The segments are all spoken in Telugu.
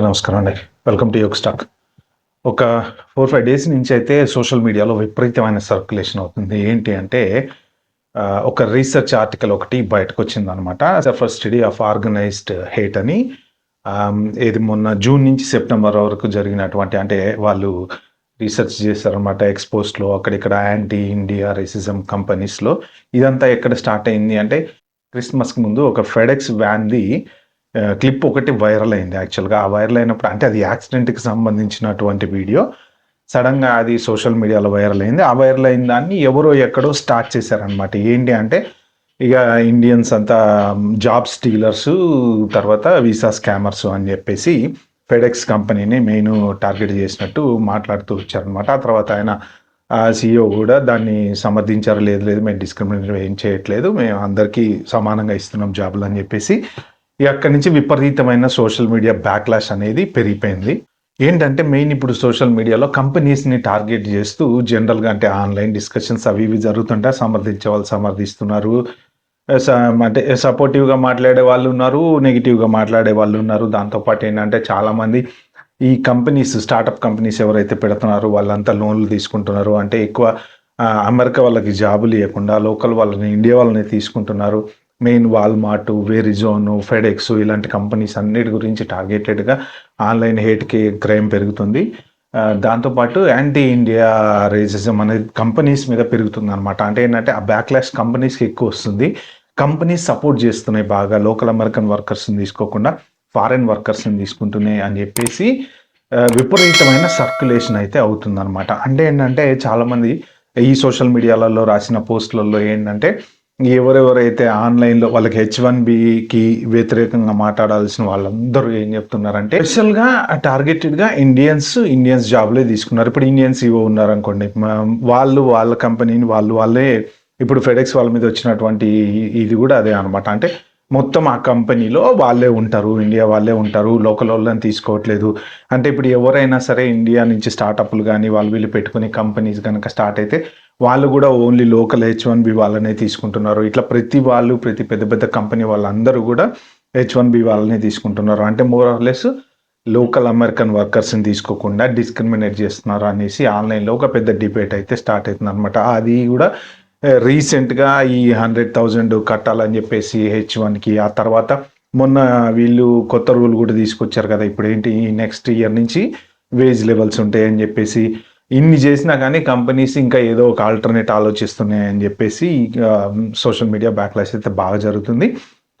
నమస్కారం అండి. Welcome to Yog stock. ఒక 4-5 డేస్ నుంచి అయితే సోషల్ మీడియాలో విపరీతమైన సర్క్యులేషన్ అవుతుంది. ఏంటి అంటే ఒక రీసెర్చ్ ఆర్టికల్ ఒకటి బయటకొచ్చిందనమాట. For study of organized hate అని. ఇది మొన్న జూన్ నుంచి సెప్టెంబర్ వరకు జరిగినటువంటి అంటే వాళ్ళు రీసెర్చ్ చేశారనమాట. ఎక్స్‌పోస్ట్‌లో అక్కడిక్కడ యాంటీ ఇండియా రేసిజం కంపెనీస్‌లో. ఇదంతా ఎక్కడ స్టార్ట్ అయింది అంటే క్రిస్మస్‌కి ముందు ఒక ఫెడెక్స్ వ్యాన్‌ది క్లిప్ ఒకటి వైరల్ అయింది యాక్చువల్‌గా. ఆ వైరల్ అయినప్పుడు అంటే అది యాక్సిడెంట్‌కి సంబంధించినటువంటి వీడియో. సడెన్‌గా అది సోషల్ మీడియాలో వైరల్ అయింది. ఆ వైరల్ అయిన దాన్ని ఎవరో ఎక్కడో స్టార్ట్ చేశారనమాట. ఏంటి అంటే ఇక ఇండియన్స్ అంతా జాబ్ స్టీలర్సు, తర్వాత వీసా స్కామర్సు అని చెప్పేసి ఫెడెక్స్ కంపెనీని మెయిన్ టార్గెట్ చేసినట్టు మాట్లాడుతూ వచ్చారనమాట. ఆ తర్వాత ఆయన సీఈఓ కూడా దాన్ని సమర్థించారు. లేదు లేదు మేము డిస్క్రిమినేట్ ఏం చేయట్లేదు. మేము అందరికీ సమానంగా ఇస్తున్నాం జాబులు అని చెప్పేసి అక్కడి నుంచి విపరీతమైన సోషల్ మీడియా బ్యాక్‌లాష్ అనేది పెరిగిపోయింది. ఏంటంటే మెయిన్ ఇప్పుడు సోషల్ మీడియాలో కంపెనీస్‌ని టార్గెట్ చేస్తూ జనరల్‌గా అంటే ఆన్‌లైన్ డిస్కషన్స్ అవి ఇవి జరుగుతుంటే సమర్థించే వాళ్ళు సమర్థిస్తున్నారు. స అంటే సపోర్టివ్‌గా మాట్లాడే వాళ్ళున్నారు. నెగెటివ్‌గా మాట్లాడే వాళ్ళున్నారు. దాంతో పాటు ఏంటంటే చాలామంది ఈ కంపెనీస్ స్టార్టప్ కంపెనీస్ ఎవరైతే పెడుతున్నారో వాళ్ళంతా లోన్‌లు తీసుకుంటున్నారు. అంటే ఎక్కువ అమెరికా వాళ్ళకి జాబులు ఇయ్యకుండా లోకల్ వాళ్ళని ఇండియా వాళ్ళని తీసుకుంటున్నారు. మెయిన్ వాల్మార్ట్, వెరిజోన్, ఫెడెక్స్ ఇలాంటి కంపెనీస్ అన్నిటి గురించి టార్గెటెడ్‌గా ఆన్‌లైన్ హేట్‌కి క్రైమ్ పెరుగుతుంది. దాంతో పాటు యాంటీ ఇండియా రేసిజం అనేది కంపెనీస్ మీద పెరుగుతుందనమాట. అంటే ఏంటంటే ఆ బ్యాక్‌లాష్ కంపెనీస్‌కి ఎక్కువొస్తుంది. కంపెనీస్ సపోర్ట్ చేస్తున్నాయి బాగా. లోకల్ అమెరికన్ వర్కర్స్‌ని తీసుకోకుండా ఫారెన్ వర్కర్స్‌ని తీసుకుంటున్నాయి అని చెప్పేసి విపరీతమైన సర్క్యులేషన్ అయితే అవుతుందనమాట. అంటే ఏంటంటే చాలామంది ఈ సోషల్ మీడియాలలో రాసిన పోస్ట్‌లలో ఏంటంటే ఎవరెవరైతే ఆన్‌లైన్‌లో వాళ్ళకి హెచ్-1బీకి వ్యతిరేకంగా మాట్లాడాల్సిన వాళ్ళందరూ ఏం చెప్తున్నారంటే స్పెషల్‌గా టార్గెటెడ్‌గా ఇండియన్స్ జాబ్‌లే తీసుకున్నారు. ఇప్పుడు ఇండియన్ సీఈఓ ఉన్నారనుకోండి. వాళ్ళు వాళ్ళ కంపెనీని వాళ్ళే ఇప్పుడు ఫెడెక్స్ వాళ్ళ మీద వచ్చినటువంటి ఇది కూడా అదే అనమాట. అంటే మొత్తం ఆ కంపెనీలో వాళ్ళే ఉంటారు. ఇండియా వాళ్ళే ఉంటారు. లోకలోళ్ళని తీసుకోవట్లేదు. అంటే ఇప్పుడు ఎవరైనా సరే ఇండియా నుంచి స్టార్టప్‌లు గాని వాళ్ళు వీళ్ళు పెట్టుకునే కంపెనీస్ గనక స్టార్ట్ అయితే వాళ్ళు కూడా ఓన్లీ లోకల్ హెచ్-1బీ వాళ్ళనే తీసుకుంటున్నారు. ఇట్లా ప్రతి పెద్ద పెద్ద కంపెనీ వాళ్ళందరూ కూడా హెచ్-1బీ వాళ్ళనే తీసుకుంటున్నారు. అంటే more or less local American వర్కర్స్‌ని తీసుకోకుండా డిస్క్రిమినేట్ చేస్తున్నారు అనేసి ఆన్‌లైన్‌లో ఒక పెద్ద డిబేట్ అయితే స్టార్ట్ అవుతుందనమాట. అది కూడా రీసెంట్‌గా ఈ 100,000 కట్టాలని చెప్పేసి హెచ్-1కి ఆ తర్వాత మొన్న వీళ్ళు కొత్త రూల్ కూడా తీసుకొచ్చారు కదా! ఇప్పుడేంటి నెక్స్ట్ ఇయర్ నుంచి వేజ్ లెవెల్స్ ఉంటాయని చెప్పేసి ఇన్ని చేసినా కానీ కంపెనీస్ ఇంకా ఏదో ఒక ఆల్టర్‌నేట్ ఆలోచిస్తున్నాయని చెప్పేసి సోషల్ మీడియా బ్యాక్‌లాష్ అయితే బాగా జరుగుతుంది.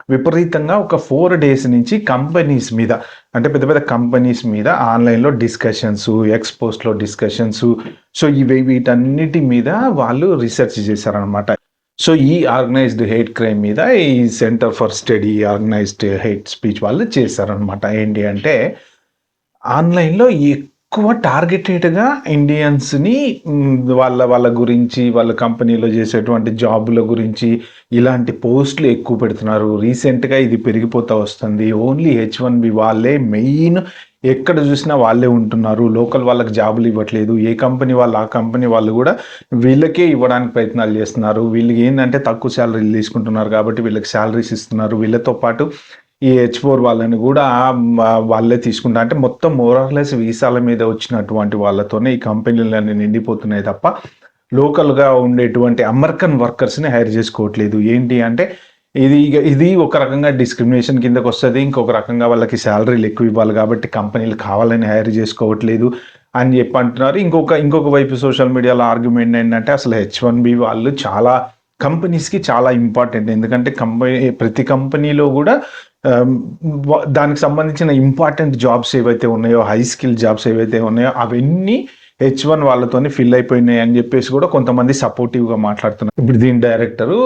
విపరీతంగా ఒక 4 డేస్ నుంచి కంపెనీస్ మీద అంటే పెద్ద పెద్ద కంపెనీస్ మీద ఆన్‌లైన్‌లో డిస్కషన్సు, ఎక్స్‌పోస్ట్‌లో డిస్కషన్సు. సో, వీటన్నిటి మీద వాళ్ళు రీసెర్చ్ చేశారనమాట. సో, ఈ ఆర్గనైజ్డ్ హేట్ క్రైమ్ మీద ఈ centre for study organised hate speech వాళ్ళు చేశారనమాట. ఏంటి అంటే ఆన్‌లైన్‌లో ఎక్కువ టార్గెటెడ్‌గా ఇండియన్స్‌ని వాళ్ళ గురించి, వాళ్ళ కంపెనీలో చేసేటువంటి జాబుల గురించి ఇలాంటి పోస్ట్‌లు ఎక్కువ పెడుతున్నారు. రీసెంట్‌గా ఇది పెరిగిపోతా వస్తుంది. ఓన్లీ హెచ్-1బీ వాళ్ళే మెయిన్ ఎక్కడ చూసినా వాళ్ళే ఉంటున్నారు. లోకల్ వాళ్ళకి జాబులు ఇవ్వట్లేదు. ఏ కంపెనీ వాళ్ళు ఆ కంపెనీ వాళ్ళు కూడా వీళ్ళకే ఇవ్వడానికి ప్రయత్నాలు చేస్తున్నారు. వీళ్ళకి ఏందంటే తక్కువ సాలరీలు తీసుకుంటున్నారు కాబట్టి వీళ్ళకి సాలరీస్ ఇస్తున్నారు. వీళ్ళతో పాటు ఈ హెచ్-4 వాళ్ళని కూడా వాళ్ళే తీసుకుంటారు. అంటే మొత్తం మోర్ ఆర్ లెస్ వీసాల మీద వచ్చినటువంటి వాళ్ళతోనే ఈ కంపెనీలన్నీ నిండిపోతున్నాయి తప్ప లోకల్‌గా ఉండేటువంటి అమెరికన్ వర్కర్స్‌ని హైర్ చేసుకోవట్లేదు. ఏంటి అంటే ఇది ఒక రకంగా డిస్క్రిమినేషన్ కిందకొస్తది. ఇంకొక రకంగా వాళ్ళకి సాలరీలు ఎక్కువ ఇవ్వాలి కాబట్టి కంపెనీలు కావాలని హైర్ చేసుకోవట్లేదు అని చెప్పి అంటున్నారు. ఇంకొక వైపు సోషల్ మీడియాలో ఆర్గ్యుమెంట్ ఏంటంటే అసలు హెచ్-1బీ వాళ్ళు చాలా కంపెనీస్‌కి చాలా ఇంపార్టెంట్. ఎందుకంటే ప్రతి కంపెనీలో కూడా ఆహ్, దానికి సంబంధించిన ఇంపార్టెంట్ జాబ్స్ ఏవైతే ఉన్నాయో, హై స్కిల్ జాబ్స్ ఏవైతే ఉన్నాయో అవన్నీ హెచ్-1 వాళ్ళతోని ఫిల్ అయిపోయినాయి అని చెప్పేసి కూడా కొంతమంది సపోర్టివ్‌గా మాట్లాడుతున్నారు. ఇప్పుడు దీని డైరెక్టరు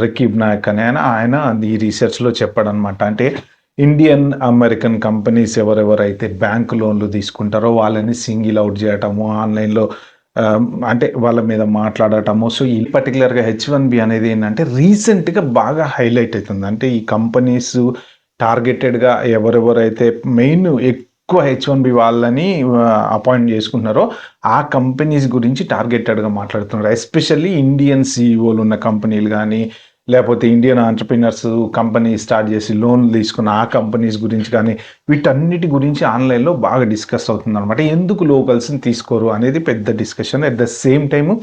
రకీబ్ నాయక్ అనే ఆయన ఈ రీసెర్చ్‌లో చెప్పాడనమాట. అంటే ఇండియన్, అమెరికన్ కంపెనీస్ ఎవరెవరైతే బ్యాంక్ లోన్‌లు తీసుకుంటారో వాళ్ళని సింగిల్ ఔట్ చేయటము, ఆన్‌లైన్‌లో అంటే వాళ్ళ మీద మాట్లాడటము. సో, ఈ పర్టిక్యులర్‌గా హెచ్-1బీ అనేది ఏంటంటే రీసెంట్‌గా బాగా హైలైట్ అవుతుంది. అంటే ఈ కంపెనీస్ టార్గెటెడ్‌గా ఎవరెవరైతే మెయిన్ ఎక్కువ హెచ్-1బీ వాళ్ళని అపాయింట్ చేసుకుంటున్నారో ఆ కంపెనీస్ గురించి టార్గెటెడ్‌గా మాట్లాడుతున్నారు. ఎస్పెషల్లీ ఇండియన్ సీఈఓలు ఉన్న కంపెనీలు గానీ, లేకపోతే ఇండియన్ ఎంటర్‌ప్రెన్యూర్స్ కంపెనీ స్టార్ట్ చేసి లోన్‌లు తీసుకున్న ఆ కంపెనీస్ గురించి కానీ, వీటన్నిటి గురించి ఆన్‌లైన్‌లో బాగా డిస్కస్ అవుతుందనమాట. ఎందుకు లోకల్స్‌ని తీసుకోరు అనేది పెద్ద discussion. At the same time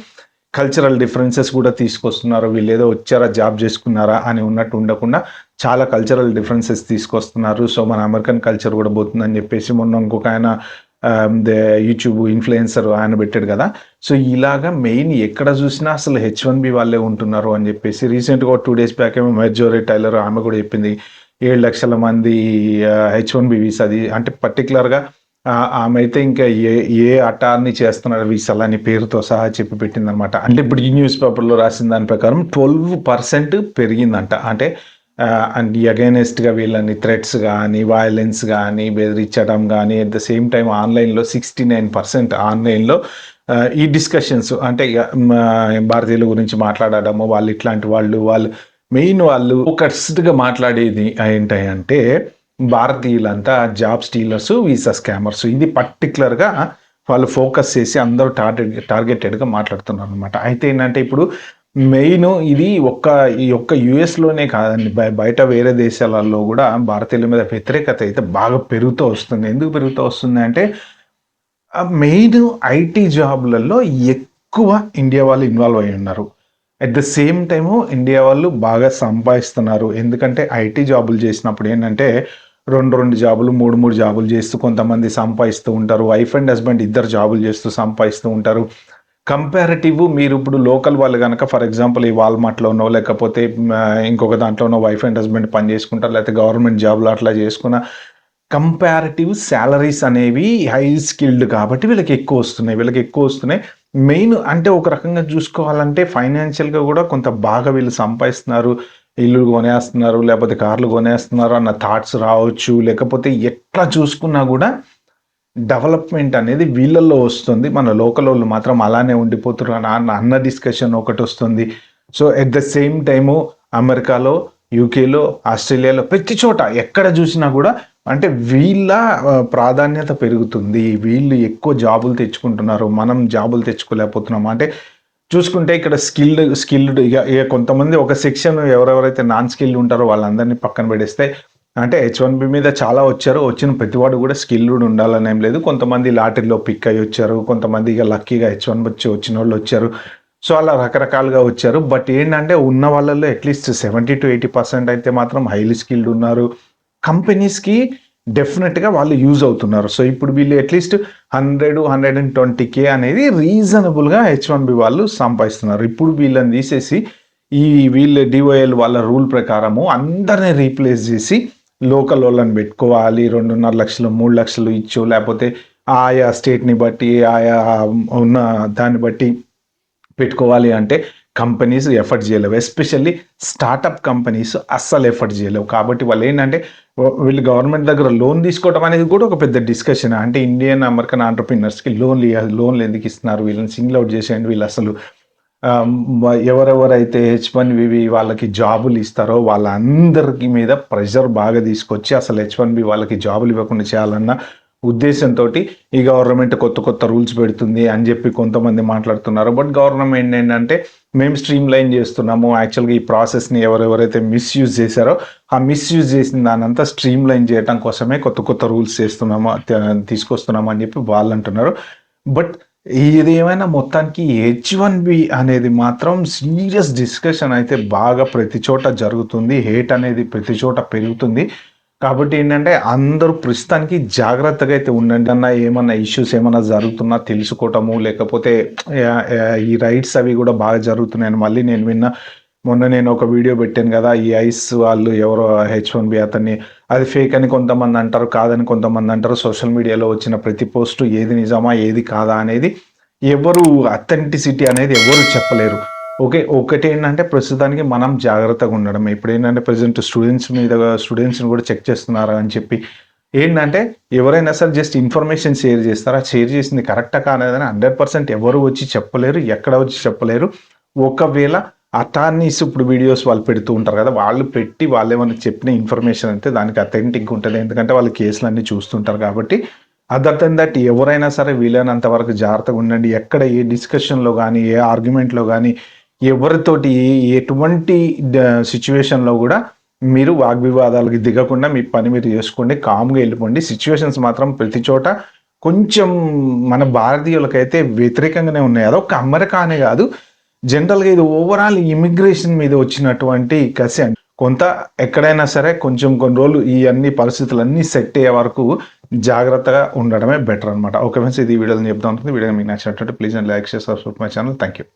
cultural differences కూడా తీసుకొస్తున్నారు. వీళ్ళేదో వచ్చారా, జాబ్ చేసుకున్నారా అని ఉన్నట్టు ఉండకుండా చాలా కల్చరల్ డిఫరెన్సెస్ తీసుకొస్తున్నారు. సో, మన అమెరికన్ కల్చర్ కూడా పోతుందని చెప్పేసి మొన్న ఇంకొక ఆయన యూట్యూబ్ ఇన్‌ఫ్లుయెన్సర్ ఆయన పెట్టాడు కదా! సో, ఇలాగా మెయిన్ ఎక్కడ చూసినా అసలు హెచ్-1బీ వాళ్ళే ఉంటున్నారు అని చెప్పేసి రీసెంట్‌గా ఒక 2 డేస్ బ్యాక్ ఏమో మెర్జోరీ టైలర్ ఆమె కూడా చెప్పింది. 7,00,000 మంది హెచ్-1బీ వీసాది అంటే పర్టిక్యులర్‌గా ఆమె అయితే ఇంకా ఏ అటార్నీ చేస్తున్నారు వీసాలని పేరుతో సహా చెప్పి పెట్టిందనమాట. అంటే ఇప్పుడు ఈ న్యూస్ పేపర్‌లో రాసిన దాని ప్రకారం 12% పెరిగిందంట. అంటే అండ్ అగైనెస్ట్‌గా వీళ్ళని థ్రెట్స్ గానీ, వయలెన్స్ గానీ, బెదిరించడం గానీ, అట్ ద సేమ్ టైమ్ ఆన్‌లైన్‌లో 69% ఆన్‌లైన్‌లో ఈ డిస్కషన్స్ అంటే భారతీయుల గురించి మాట్లాడడము, వాళ్ళు ఇట్లాంటి వాళ్ళు మెయిన్ వాళ్ళు ఫోకస్డ్‌గా మాట్లాడేది ఏంటంటే భారతీయులంతా జాబ్ స్టీలర్స్, వీసా స్కామర్స్. ఇది పర్టిక్యులర్‌గా వాళ్ళు ఫోకస్ చేసి అందరూ టార్గెటెడ్‌గా మాట్లాడుతున్నారనమాట. అయితే ఏంటంటే ఇప్పుడు మెయిన్ ఇది ఈ ఒక్క యూఎస్‌లోనే కాదండి. బయట వేరే దేశాలలో గూడా భారతీయుల మీద వ్యతిరేకత అయితే బాగా పెరుగుతూ వస్తుంది. ఎందుకు పెరుగుతూ వస్తుంది అంటే మెయిన్ ఐటీ జాబ్‌లలో ఎక్కువ ఇండియా వాళ్ళు ఇన్వాల్వ్ అయ్యి ఉన్నారు. At the same time India వాళ్ళు బాగా సంపాదిస్తున్నారు. ఎందుకంటే ఐటీ జాబులు చేసినప్పుడు ఏంటంటే 2 జాబులు, 3 జాబులు చేస్తూ కొంతమంది సంపాదిస్తూ ఉంటారు. వైఫ్ అండ్ హస్బెండ్ ఇద్దరు జాబులు చేస్తూ సంపాదిస్తూ ఉంటారు. కంపారిటివ్ మీరిప్పుడు లోకల్ వాళ్ళు గనక ఫర్ ఎగ్జాంపుల్ ఈ వాల్‌మార్ట్‌లోనో లేకపోతే ఇంకొక దాంట్లోనో వైఫ్ అండ్ హస్బెండ్ పని చేసుకుంటారు. లేకపోతే గవర్నమెంట్ జాబ్‌లో అట్లా చేసుకున్న కంపారిటివ్ సాలరీస్ అనేవి హై స్కిల్డ్ కాబట్టి వీళ్ళకి ఎక్కువొస్తున్నాయి. మెయిన్ అంటే ఒక రకంగా చూసుకోవాలంటే ఫైనాన్షియల్‌గా గూడా కొంత బాగా వీళ్ళు సంపాదిస్తున్నారు. ఇల్లులు కొనేస్తున్నారు, లేకపోతే కార్లు కొనేస్తున్నారు అన్న థాట్స్ రావచ్చు. లేకపోతే ఎట్లా చూసుకున్నా గూడా డెవలప్‌మెంట్ అనేది వీళ్ళల్లో వస్తుంది. మన లోకలోళ్ళు మాత్రం అలానే ఉండిపోతుర్రు అన్న డిస్కషన్ ఒకటొస్తుంది. So, at the same time అమెరికాలో, యూకేలో, ఆస్ట్రేలియాలో ప్రతి చోట ఎక్కడ జూసినా గూడా అంటే వీళ్ళ ప్రాధాన్యత పెరుగుతుంది. వీళ్ళు ఎక్కువ జాబులు తెచ్చుకుంటున్నారు. మనం జాబులు తెచ్చుకోలేకపోతున్నాం. అంటే చూసుకుంటే ఇక్కడ స్కిల్డ్ ఇగ కొంతమంది ఒక సెక్షన్ ఎవరెవరైతే నాన్ స్కిల్డ్ ఉంటారో వాళ్ళందరిని పక్కన పడేస్తే అంటే హెచ్-1బీ మీద చాలా వచ్చారు. వచ్చిన ప్రతివాడు కూడా స్కిల్డ్ ఉండాలనేం లేదు. కొంతమంది లాటరీలో పిక్ అయ్యి వచ్చారు. కొంతమంది ఇగ లక్కీగా హెచ్-1 వచ్చినోళ్ళు వచ్చారు. సో, అలా రకరకాలుగా వచ్చారు. బట్ ఏంటంటే ఉన్న వాళ్ళలో అట్‌లీస్ట్ 70-80% అయితే మాత్రం హైలీ స్కిల్డ్ ఉన్నారు. కంపెనీస్‌కి డెఫినిట్‌గా వాళ్ళు యూజ్ అవుతున్నారు. సో, ఇప్పుడు వీళ్ళు అట్‌లీస్ట్ 100, 120K అనేది రీజనబుల్‌గా హెచ్-1బీ వాళ్ళు సంపాదిస్తున్నారు. ఇప్పుడు వీళ్ళని తీసేసి వీళ్ళ డీఓఎల్ వాళ్ళ రూల్ ప్రకారము అందరిని రీప్లేస్ చేసి లోకలోళ్ళని పెట్టుకోవాలి. 2,50,000, 3,00,000 ఇచ్చో లేకపోతే ఆయా స్టేట్‌ని బట్టి, ఆయా ఉన్న దాన్ని బట్టి పెట్టుకోవాలి అంటే కంపెనీస్ ఎఫర్ట్ చేయలేవు. ఎస్పెషల్లీ స్టార్టప్ కంపెనీస్ అస్సలు ఎఫర్ట్ చేయలేవు. కాబట్టి వాళ్ళేంటంటే వీళ్ళు గవర్నమెంట్ దగ్గర లోన్ తీసుకోవడం అనేది కూడా ఒక పెద్ద డిస్కషన్. అంటే ఇండియన్, అమెరికన్ ఎంటర్‌ప్రెన్యూర్స్‌కి లోన్లు ఎందుకు ఇస్తున్నారు? వీళ్ళని సింగిల్ ఔట్ చేసేయండి. వీళ్ళసలు ఎవరెవరైతే హెచ్-1బీ వాళ్ళకి జాబులు ఇస్తారో వాళ్ళందరికి మీద ప్రెషర్ బాగా తీసుకొచ్చి అసలు హెచ్-1బీ వాళ్ళకి జాబులు ఇవ్వకుండా చేయాలన్న ఉద్దేశంతోటి ఈ గవర్నమెంట్ కొత్త రూల్స్ పెడుతుంది అని చెప్పి కొంతమంది మాట్లాడుతున్నారు. బట్ గవర్నమెంట్ ఏంటంటే మేము స్ట్రీమ్ లైన్ చేస్తున్నాము. యాక్చువల్‌గా ఈ ప్రాసెస్‌ని ఎవరెవరైతే మిస్‌యూజ్ చేశారో ఆ మిస్‌యూజ్ చేసిన దాన్నంతా స్ట్రీమ్ లైన్ చేయడం కోసమే కొత్త రూల్స్ తీసుకొస్తున్నాము అని చెప్పి వాళ్ళు అంటున్నారు. బట్ ఏదేమైనా మొత్తానికి హెచ్-1బీ అనేది మాత్రం సీరియస్ డిస్కషన్ అయితే బాగా ప్రతి చోట జరుగుతుంది. హేట్ అనేది ప్రతి చోట పెరుగుతుంది. కాబట్టి ఏంటంటే అందరూ ప్రస్తుతానికి జాగ్రత్తగా అయితే ఉండండి. ఏమన్నా ఇష్యూస్ ఏమన్నా జరుగుతున్నా తెలుసుకోవటము లేకపోతే ఈ రైట్స్ అవి కూడా బాగా జరుగుతున్నాయని మళ్ళీ నేను విన్నా. మొన్న నేను ఒక వీడియో పెట్టాను కదా! ఈ ఐస్ వాళ్ళు ఎవరో హెచ్-1బీ అతన్ని అది ఫేక్ అని కొంతమంది అంటారు. కాదని కొంతమంది అంటారు. సోషల్ మీడియాలో వచ్చిన ప్రతి పోస్టు ఏది నిజమా? ఏది కాదా? అనేది ఎవరు అథెంటిసిటీ అనేది ఎవరు చెప్పలేరు. ఓకే. ఒకటేంటంటే ప్రస్తుతానికి మనం జాగ్రత్తగా ఉండడమే. ఇప్పుడేంటంటే ప్రెజెంట్ స్టూడెంట్స్‌ని కూడా చెక్ చేస్తున్నారు అని చెప్పి ఏంటంటే ఎవరైనా సరే జస్ట్ ఇన్ఫర్మేషన్ షేర్ చేస్తారు. ఆ షేర్ చేసింది కరెక్టా కాలేదని 100% ఎవరు వచ్చి చెప్పలేరు. ఎక్కడ వచ్చి చెప్పలేరు. ఒకవేళ అటార్నీస్ ఇప్పుడు వీడియోస్ వాళ్ళు పెడుతూ ఉంటారు కదా! వాళ్ళు పెట్టి వాళ్ళేమన్నా చెప్పిన ఇన్ఫర్మేషన్ అయితే దానికి అథెంటిక్ ఉంటది. ఎందుకంటే వాళ్ళు కేసులన్నీ చూస్తుంటారు కాబట్టి. అదర్ దెన్ దట్ ఎవరైనా సరే వీలైనంత వరకు జాగ్రత్తగా ఉండండి. ఎక్కడ ఏ డిస్కషన్‌లో గాని, ఏ ఆర్గ్యుమెంట్‌లో గాని ఎవరితోటి ఎటువంటి సిచ్యువేషన్లో కూడా మీరు వాగ్వివాదాలకు దిగకుండా మీ పని మీరు చేసుకోండి, కామ్గా వెళ్ళిపోండి. సిచ్యువేషన్స్ మాత్రం ప్రతి చోట కొంచెం మన భారతీయులకైతే వ్యతిరేకంగానే ఉన్నాయి. అదొక అమెరికానే కాదు, జనరల్గా ఇది ఓవరాల్ ఇమిగ్రేషన్ మీద వచ్చినటువంటి కసి అండి. కొంత ఎక్కడైనా సరే కొంచెం కొన్ని రోజులు ఈ అన్ని పరిస్థితులన్నీ సెట్ అయ్యే వరకు జాగ్రత్తగా ఉండడమే బెటర్ అనమాట. ఓకే ఫ్రెండ్స్, ఇది వీడియోని చెప్తా ఉంటుంది. వీడియో మీకు నచ్చినట్టు please and like, share, subscribe my channel. Thank you.